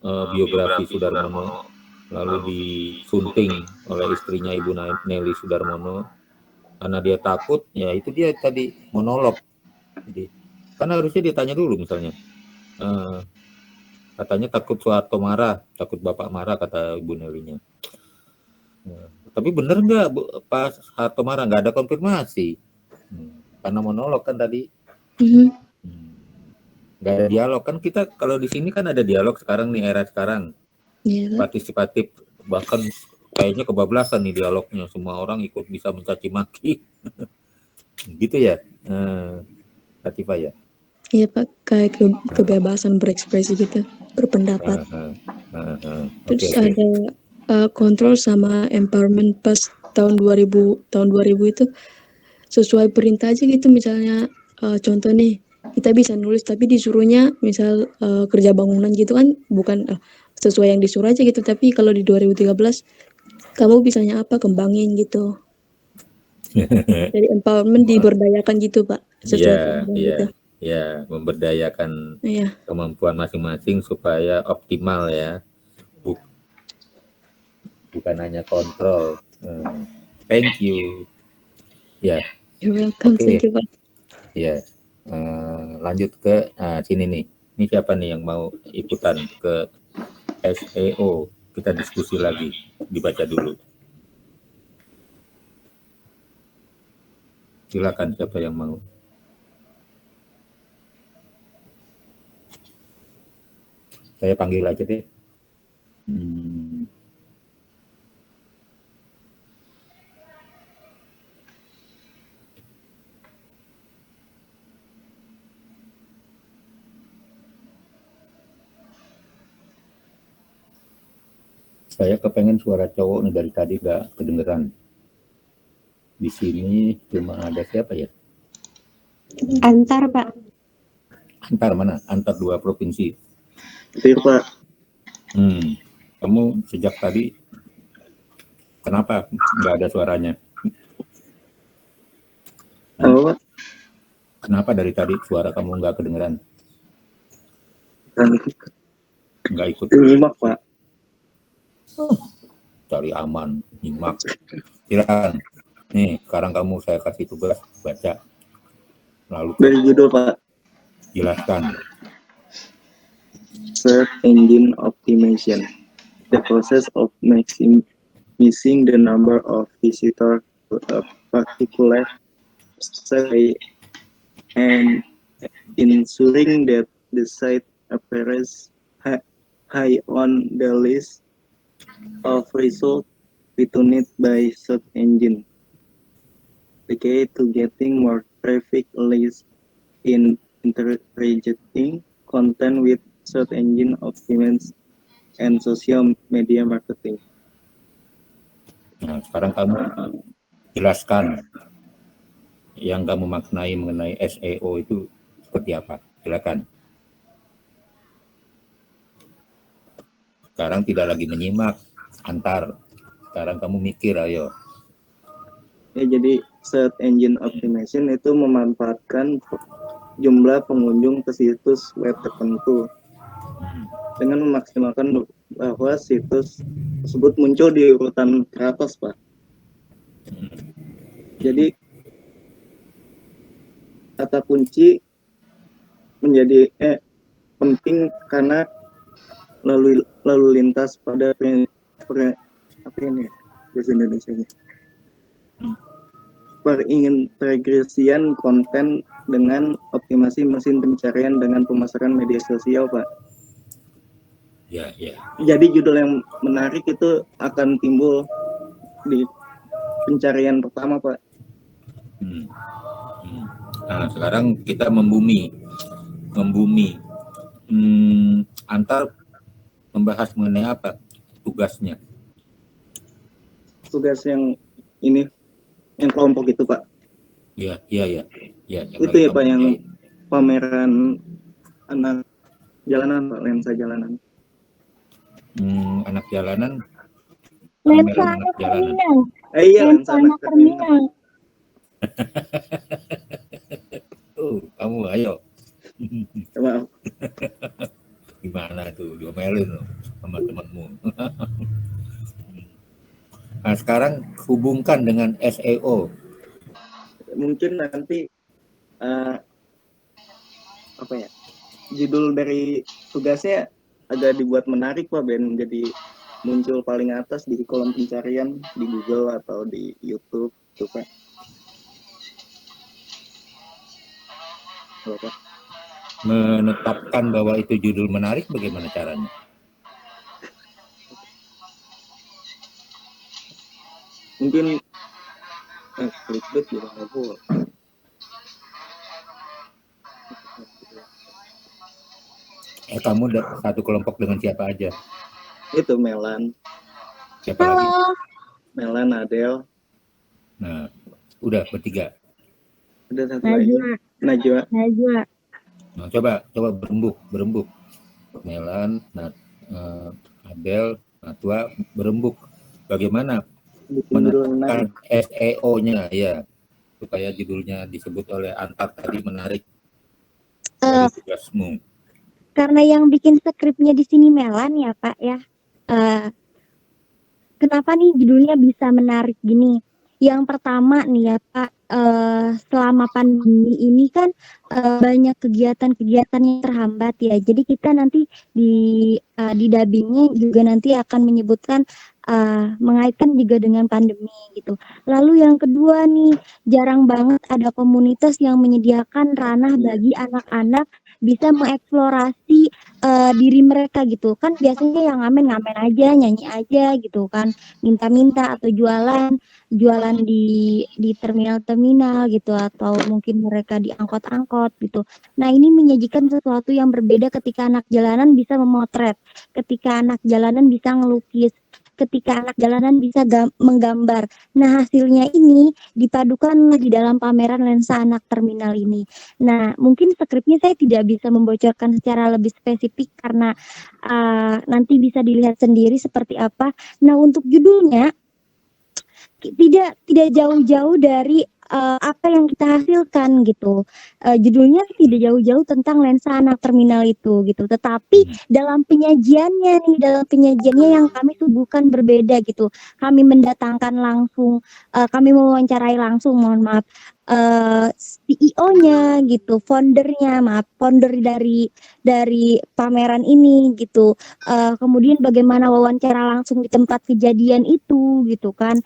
biografi Sudarmono, lalu disunting oleh istrinya Ibu Nelly Sudarmono. Karena dia takut, ya itu dia tadi monolog. Jadi, kan harusnya ditanya dulu misalnya, katanya takut Soeharto marah, takut Bapak marah, kata Ibu Nelly-nya. Tapi bener nggak pas Soeharto marah? Nggak ada konfirmasi. Karena monolog kan tadi. Nggak ada dialog kan, kita kalau di sini kan ada dialog sekarang nih, era sekarang partisipatif, bahkan kayaknya kebablasan nih dialognya, semua orang ikut bisa mencaci maki. Gitu ya, Latifah ya. Iya Pak, kayak kebebasan berekspresi gitu, berpendapat. Terus Okay. ada kontrol sama empowerment pas tahun 2000 itu sesuai perintah aja gitu. Misalnya contoh nih, kita bisa nulis tapi disuruhnya misal kerja bangunan gitu kan, bukan sesuai yang disuruh aja gitu. Tapi kalau di 2013 kamu bisanya apa, kembangin gitu. Jadi empowerment, diberdayakan gitu Pak, sesuai program gitu. Ya, memberdayakan Iya. kemampuan masing-masing supaya optimal ya, bukan hanya kontrol. Thank you. Ya. You're welcome. Thank you Pak. Ya. Lanjut ke sini nih. Ini siapa nih yang mau ikutan ke SEO? Kita diskusi lagi. Dibaca dulu. Silakan, siapa yang mau? Saya panggil aja deh. Saya kepengen suara cowok nih, dari tadi gak kedengeran. Di sini cuma ada siapa ya? Antar Pak. Antar mana? Antar 2 provinsi. Iya Pak. Kamu sejak tadi kenapa nggak ada suaranya? Apa? Kenapa dari tadi suara kamu nggak kedengeran? Nggak ikut. Nyimak Pak. Cari aman, nyimak. Silakan. Nih, sekarang kamu saya kasih tugas baca. Lalu dari judul Pak. Jelaskan. Search engine optimization, the process of maximizing the number of visitors to a particular site and ensuring that the site appears high on the list of results returned by search engine. The key to getting more traffic lies in integrating content with search engine optimization and social media marketing. Nah, sekarang kamu jelaskan yang kamu maknai mengenai SEO itu seperti apa. Silakan. Sekarang tidak lagi menyimak, Antar. Sekarang kamu mikir, ayo. Ya, jadi search engine optimization itu memanfaatkan jumlah pengunjung ke situs web tertentu dengan memaksimalkan bahwa situs tersebut muncul di urutan teratas, Pak. Jadi kata kunci menjadi penting karena lalu lintas pada apa ini bahasa Indonesia-nya, perintegrasian konten dengan optimasi mesin pencarian dengan pemasaran media sosial, Pak. Ya. Jadi judul yang menarik itu akan timbul di pencarian pertama, Pak. Nah, sekarang kita membumi. Antar membahas mengenai apa tugasnya? Tugas yang ini, yang kelompok itu, Pak. Iya. Itu ya, Pak, yang pameran anak jalanan, Pak, lensa jalanan. Anak jalanan. Lensa anak terminal. Iya, lensa anak terminal. Kamu ayo. Maaf. Gimana tuh, diomelin loh sama temanmu. Nah, sekarang hubungkan dengan SEO. Mungkin nanti apa ya, judul dari tugasnya agak dibuat menarik Pak Ben, jadi muncul paling atas di kolom pencarian di Google atau di YouTube tuh Pak. Apa? Menetapkan bahwa itu judul menarik bagaimana caranya? Mungkin clickbait juga nggak boleh. Kamu satu kelompok dengan siapa aja? Itu Melan. Siapa lagi? Melan, Adel. Nah, udah bertiga. Ada satu lagi. Najwa. Nah, coba berembuk. Melan, Adel, Najwa berembuk. Bagaimana menetapkan SEO-nya ya supaya judulnya disebut oleh Antar tadi menarik dari tugasmu. Karena yang bikin skripnya di sini Melan ya Pak ya. Kenapa nih judulnya bisa menarik gini? Yang pertama nih ya Pak, selama pandemi ini kan banyak kegiatan-kegiatan yang terhambat ya. Jadi kita nanti di dubbingnya juga nanti akan menyebutkan mengaitkan juga dengan pandemi gitu. Lalu yang kedua nih, jarang banget ada komunitas yang menyediakan ranah bagi anak-anak bisa mengeksplorasi diri mereka gitu. Kan biasanya yang ngamen-ngamen aja, nyanyi aja gitu kan, minta-minta atau jualan di terminal-terminal gitu, atau mungkin mereka di angkot-angkot gitu. Nah, ini menyajikan sesuatu yang berbeda ketika anak jalanan bisa memotret, ketika anak jalanan bisa ngelukis, ketika anak jalanan bisa menggambar. Nah, hasilnya ini dipadukan di dalam pameran lensa anak terminal ini. Nah, mungkin skripnya saya tidak bisa membocorkan secara lebih spesifik karena nanti bisa dilihat sendiri seperti apa. Nah, untuk judulnya tidak jauh-jauh dari apa yang kita hasilkan gitu. Judulnya tidak jauh-jauh tentang lensa anak terminal itu gitu. Tetapi dalam penyajiannya yang kami suguhkan berbeda gitu. Kami mendatangkan langsung, kami mewawancarai langsung, mohon maaf, CEO-nya gitu, founder dari pameran ini gitu. Kemudian bagaimana wawancara langsung di tempat kejadian itu gitu kan.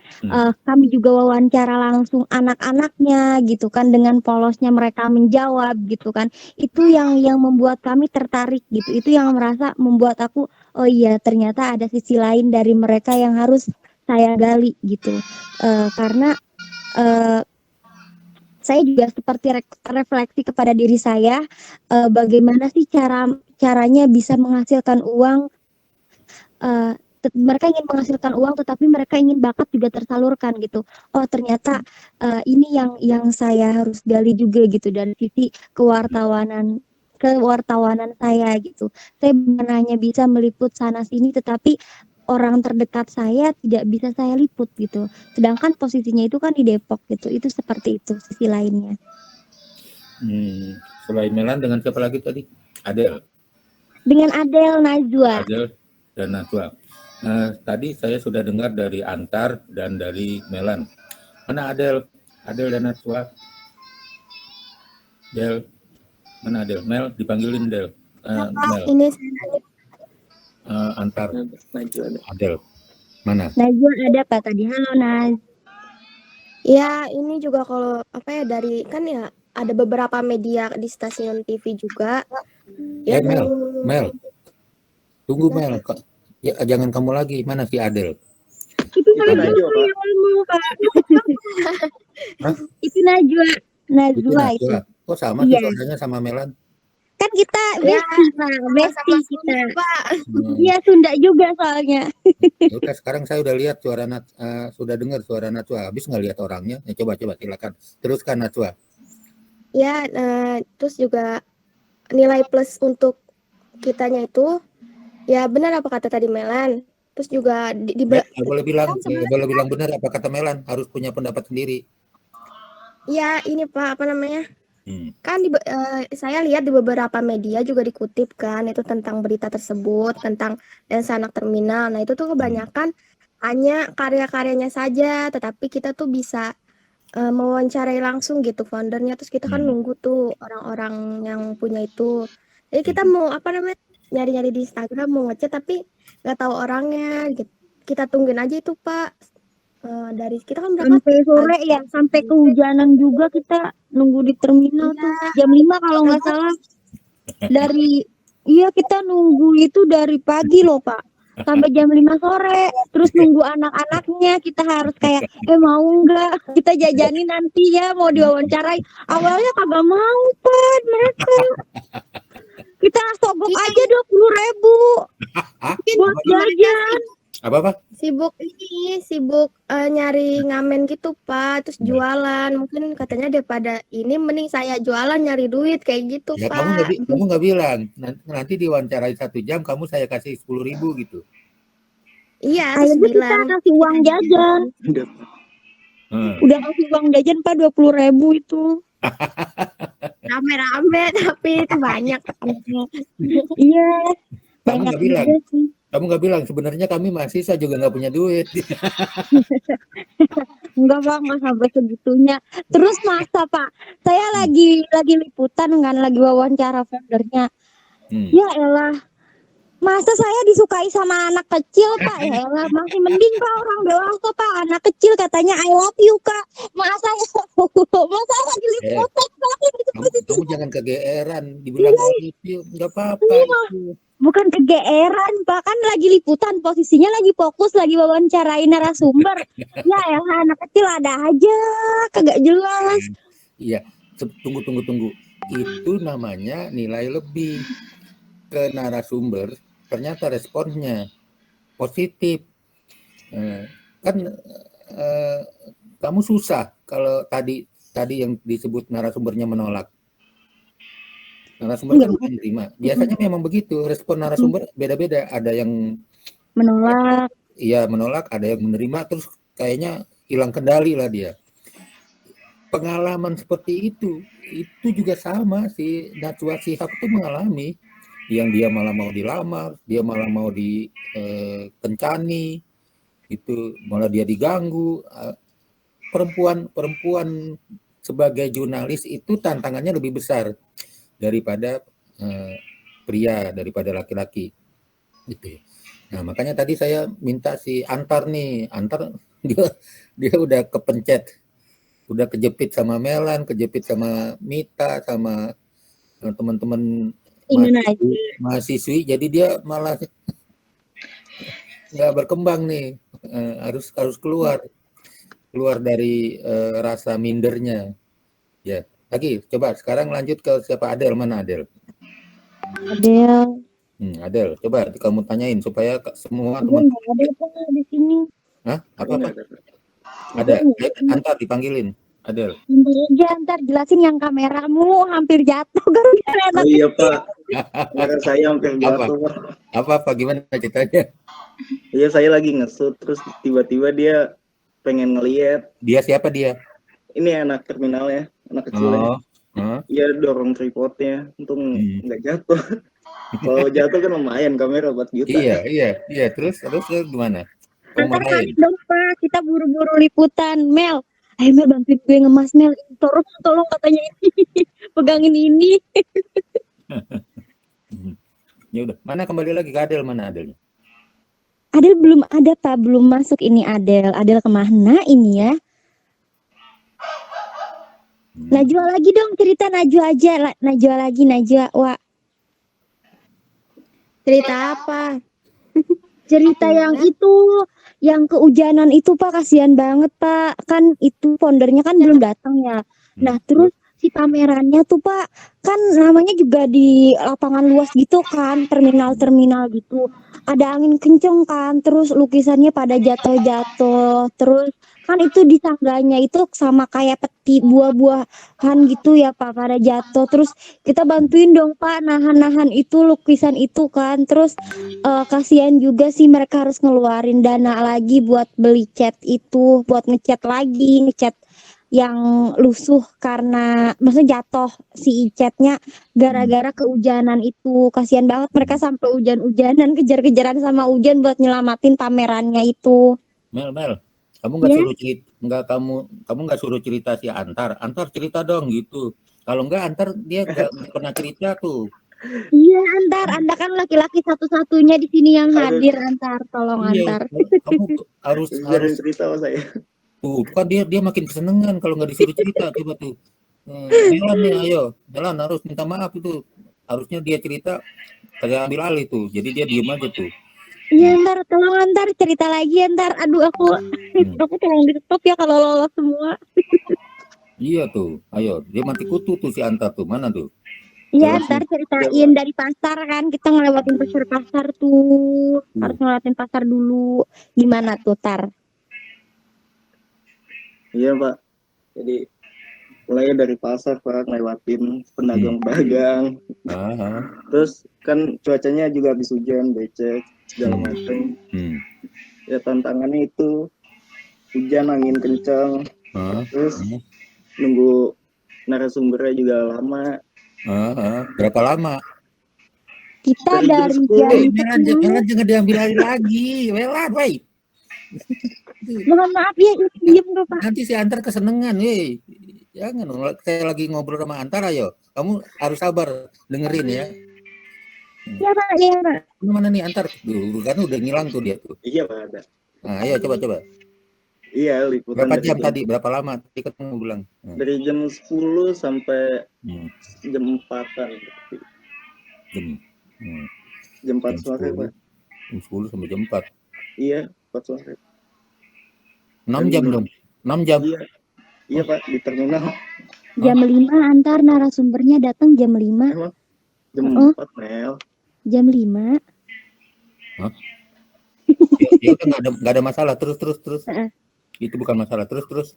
Kami juga wawancara langsung anak-anaknya gitu kan, dengan polosnya mereka menjawab gitu kan. Itu yang membuat kami tertarik gitu. Itu yang merasa membuat aku, oh iya ternyata ada sisi lain dari mereka yang harus saya gali gitu. Karena saya juga seperti refleksi kepada diri saya, bagaimana sih caranya bisa menghasilkan uang. Mereka ingin menghasilkan uang, tetapi mereka ingin bakat juga tersalurkan gitu. Oh ternyata ini yang saya harus gali juga gitu, dari sisi kewartawanan saya gitu. Saya bukan hanya bisa meliput sana sini, tetapi orang terdekat saya tidak bisa saya liput gitu. Sedangkan posisinya itu kan di Depok gitu. Itu seperti itu sisi lainnya. Selain Melan dengan siapa lagi tadi? Adel. Dengan Adel, Najwa. Adel dan Najwa. Tadi saya sudah dengar dari Antar dan dari Melan. Mana Adel? Adel dan Najwa. Del. Mana Adel? Mel, dipanggilin Del. Mel. Ini Antar. Adel. Mana? Najwa ada Pak tadi. Halo Naz. Ya, ini juga kalau apa ya, dari kan ya ada beberapa media di stasiun TV juga. Ya, Mel. Tunggu Mel. Ya, jangan kamu lagi. Mana si Adel? Itu Najwa yang ngomong Pak. Itu Najwa itu. Oh sama sih soalnya sama Melan. Kan kita bestie kita. Iya Sunda juga soalnya. Udah sekarang saya udah lihat suara sudah dengar suara Najwa. Habis nggak lihat orangnya? Ya, coba silakan. Teruskan Najwa. Ya, terus juga nilai plus untuk kitanya itu ya benar apa kata tadi Melan. Terus juga boleh bilang benar apa kata Melan, harus punya pendapat sendiri. Ya, ini Pak, apa namanya? Kan saya lihat di beberapa media juga dikutip kan itu tentang berita tersebut tentang Lensa Anak Terminal. Nah itu tuh kebanyakan hanya karya-karyanya saja, tetapi kita tuh bisa mewawancarai langsung gitu foundernya. Terus kita kan nunggu tuh orang-orang yang punya itu. Jadi kita mau apa namanya nyari-nyari di Instagram mau ngechat tapi nggak tahu orangnya. Gitu. Kita tungguin aja itu Pak. Dari kita kan berangkat Sampai sore ya, sampai kehujanan juga kita nunggu di terminal tuh. Jam 5 kalau nggak salah. Kita nunggu itu dari pagi loh, Pak. Sampai jam 5 sore. Terus nunggu anak-anaknya, kita harus kayak, mau nggak? Kita jajanin nanti ya, mau diwawancarai. Awalnya kagak mau, Pak, mereka. Kita sogok aja 20.000 buat jajan. Apa? Sibuk nyari ngamen gitu Pak, terus jualan. Mungkin katanya daripada ini mending saya jualan nyari duit kayak gitu Ya, Pak. kamu nggak bilang nanti diwawancarai 1 jam kamu saya kasih 10.000 gitu. Iya, terus Akhirnya kita bilang kasih uang jajan. Udah kasih uang jajan Pak 20.000 itu. rame-rame tapi itu banyak. Iya. Kamu Banyak nggak bilang. juga sih. Kamu nggak bilang sebenarnya kami mahasiswa juga nggak punya duit. Enggak Pak, nggak sampai segitunya. Terus masa Pak, saya lagi liputan kan, lagi wawancara foundernya. Ya elah, masa saya disukai sama anak kecil Pak? Ya elah, masih mending Pak orang dewasa Pak, anak kecil katanya I love you Kak. Masa lagi liputan Pak? Kamu jangan kegeeran dibilang I love you, nggak apa-apa. Bukan kegeeran Pak, kan lagi liputan, posisinya lagi fokus, lagi wawancarain narasumber. Ya elah, anak kecil ada aja, kagak jelas. Iya, tunggu. Itu namanya nilai lebih ke narasumber. Ternyata responnya positif. Kamu susah kalau tadi yang disebut narasumbernya menolak. Narasumber kan menerima. Biasanya memang begitu. Respon narasumber beda-beda. Ada yang menolak. Iya, menolak. Ada yang menerima. Terus kayaknya hilang kendali lah dia. Pengalaman seperti itu juga sama sih. Najwa Shihab itu mengalami. Yang dia malah mau dilamar. Dia malah mau dikencani. Itu malah dia diganggu. Perempuan sebagai jurnalis itu tantangannya lebih besar daripada pria, daripada laki-laki gitu. Nah makanya tadi saya minta si Antar dia udah kepencet, udah kejepit sama Melan, kejepit sama Mita, sama teman-teman mahasiswi, jadi dia malah nggak berkembang nih, harus keluar dari rasa mindernya ya. Lagi, coba sekarang lanjut ke siapa? Adel, mana Adel? Adel, coba kamu tanyain supaya semua teman. Ada di sini. Hah? Apa? Ada. Antar dipanggilin. Adel. Ntar jelasin yang kameramu hampir jatuh kan? Oh iya Pak. Karena saya hampir jatuh. Apa? Gimana ceritanya? Iya, saya lagi ngesut terus tiba-tiba dia pengen ngeliat. Dia siapa dia? Ini anak terminalnya. Anak kecilnya. Iya, dorong tripodnya, untung nggak jatuh. Kalau jatuh kan lumayan, kamera buat juta. Iya. Terus gimana? Antar kali dong Pak, kita buru-buru liputan. Mel, ayo Mel bantuin gue ngemas Mel. Tolong katanya ini, pegangin ini. Ya udah, mana kembali lagi ke Adel, mana Adelnya? Adel belum ada Pak, belum masuk ini Adel. Adel kemana ini ya? Najwa lagi dong, cerita Najwa aja. Najwa. Wah. Cerita apa? Cerita yang itu, yang kehujanan itu Pak, kasihan banget Pak. Kan itu foundernya kan belum datang ya. Nah terus si pamerannya tuh Pak, kan namanya juga di lapangan luas gitu kan, terminal gitu. Ada angin kenceng kan, terus lukisannya pada jatuh-jatuh. Terus kan itu di tangganya itu sama kayak peti buah-buahan gitu ya Pak, pada jatuh. Terus kita bantuin dong Pak nahan itu lukisan itu kan. Terus kasihan juga sih, mereka harus ngeluarin dana lagi buat beli cat itu, buat ngecat yang lusuh karena maksudnya jatuh si chatnya gara-gara kehujanan itu. Kasihan banget mereka sampai hujan-hujanan kejar-kejaran sama hujan buat nyelamatin pamerannya itu. Mel, kamu nggak Ya. suruh cerita, kamu nggak suruh cerita si Antar cerita dong gitu. Kalau nggak Antar dia nggak pernah cerita tuh. Iya, Antar, Anda kan laki-laki satu-satunya di sini yang Harus. hadir, Antar. Tolong Iya, Antar. kamu tuh harus Biarin cerita sama saya. tuh kan dia makin kesenengan kalau nggak disuruh cerita. Coba tuh, Melan nih, ayo, Melan harus minta maaf itu. Harusnya dia cerita, saya ambil alih tuh. Jadi dia diem aja tuh. Iya, Antar, tolong Antar cerita lagi, Antar. Aduh, aku tolong di stop ya kalau lolos semua. Iya tuh, ayo, dia mati kutu tuh si Antar tuh, mana tuh? Iya, Jelasin. Antar ceritain dari pasar kan, kita ngelewatin pasar tuh. Harus ngelewatin pasar dulu. Gimana tuh, Tar? Iya Pak, jadi mulai dari pasar Pak, lewatin pedagang-pedagang. Terus kan cuacanya juga habis hujan, becek, segala macam. Ya tantangannya itu hujan, angin kencang, terus nunggu narasumbernya juga lama. Berapa lama? Kita Dari dari jam 10. Melan jangan diambil alih lagi, Melan, woi. Mohon maaf ya, diem tuh Pak. Nanti si Antar kesenengan, woi. Jangan, saya lagi ngobrol sama Antar, ayo. Kamu harus sabar, dengerin ya. Iya Pak, iya Pak. Mana nih Antar? Tuh, kan udah ngilang tuh dia tuh. Iya Pak, ada. Nah, ayo coba. Iya, liputan Berapa dari jam tadi? Berapa lama? Tadi kamu bilang. Dari jam 10 sampai jam 4-an. Jam 4 sore Pak. Jam 10 sampai jam 4. Iya, 4 sore. 6 jam dong. 6 jam. Iya Pak, di terminal. Jam 5 Antar narasumbernya datang jam 5. Emang? Jam 4 Mel. Jam 5. Ya udah nggak ada masalah. Terus. Itu bukan masalah. Terus.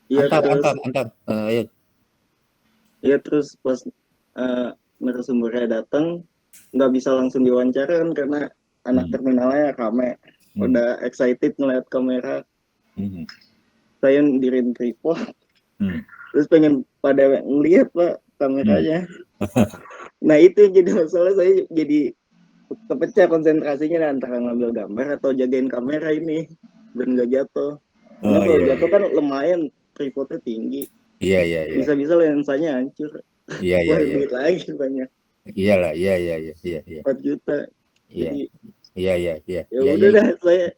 Iya, Antar. Ayo. Iya, terus pas narasumbernya datang nggak bisa langsung diwawancara kan karena anak terminalnya rame. Udah excited ngeliat kamera. Saya dirin tripod. Terus pengen pada ngeliat Pak kameranya. Nah itu jadi masalah, saya jadi kepecah konsentrasinya antara ngambil gambar atau jagain kamera ini dan nggak jatuh. Karena kalau jatuh kan lumayan, tripodnya tinggi. Iya. Bisa-bisa lensanya hancur. Iya. Duit lagi banyak. Iyalah, iya. 4 juta. Iya. Iya. Ya udah dah, saya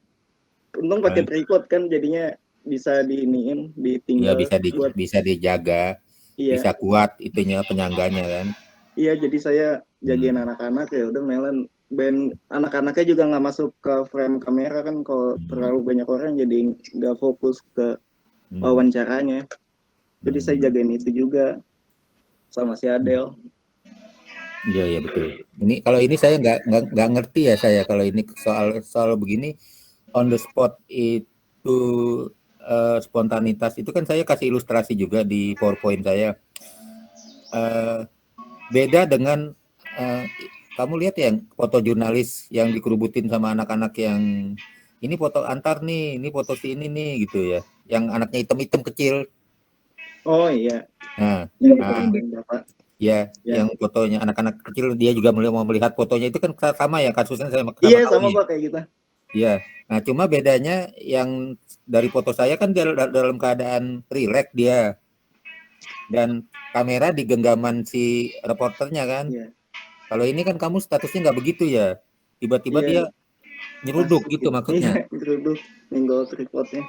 untung pakai tripod kan jadinya bisa diiniin, ditinggal. Iya, bisa dijaga. Iya. Bisa kuat itunya penyangganya kan. Iya, jadi saya jagain anak-anak ya udah Melan. Ben anak-anaknya juga nggak masuk ke frame kamera kan, kalau terlalu banyak orang jadi nggak fokus ke wawancaranya. Jadi saya jagain itu juga sama si Adel. Iya betul. Ini kalau ini saya nggak ngerti ya saya kalau ini soal begini on the spot itu spontanitas itu kan saya kasih ilustrasi juga di PowerPoint saya. Beda dengan kamu lihat ya foto jurnalis yang dikerubutin sama anak-anak yang ini foto Antar nih, ini foto si ini nih gitu ya, yang anaknya hitam-hitam kecil. Oh iya. Ya, yang fotonya anak-anak kecil dia juga mau melihat fotonya itu kan sama ya kasusnya sama iya sama Pak kayak gitu. Iya. Nah, cuma bedanya yang dari foto saya kan dalam keadaan rileks dia. Dan kamera di genggaman si reporternya kan. Iya. Kalau ini kan kamu statusnya nggak begitu ya. Tiba-tiba dia nyeruduk gitu maksudnya. Nyeruduk, nyenggol tripodnya.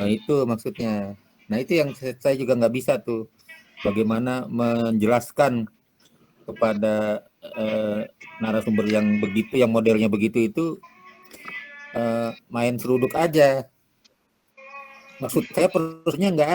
Itu maksudnya. Nah, itu yang saya juga nggak bisa tuh. Bagaimana menjelaskan kepada narasumber yang begitu, yang modelnya begitu itu main seruduk aja. Maksud saya perusnya nggak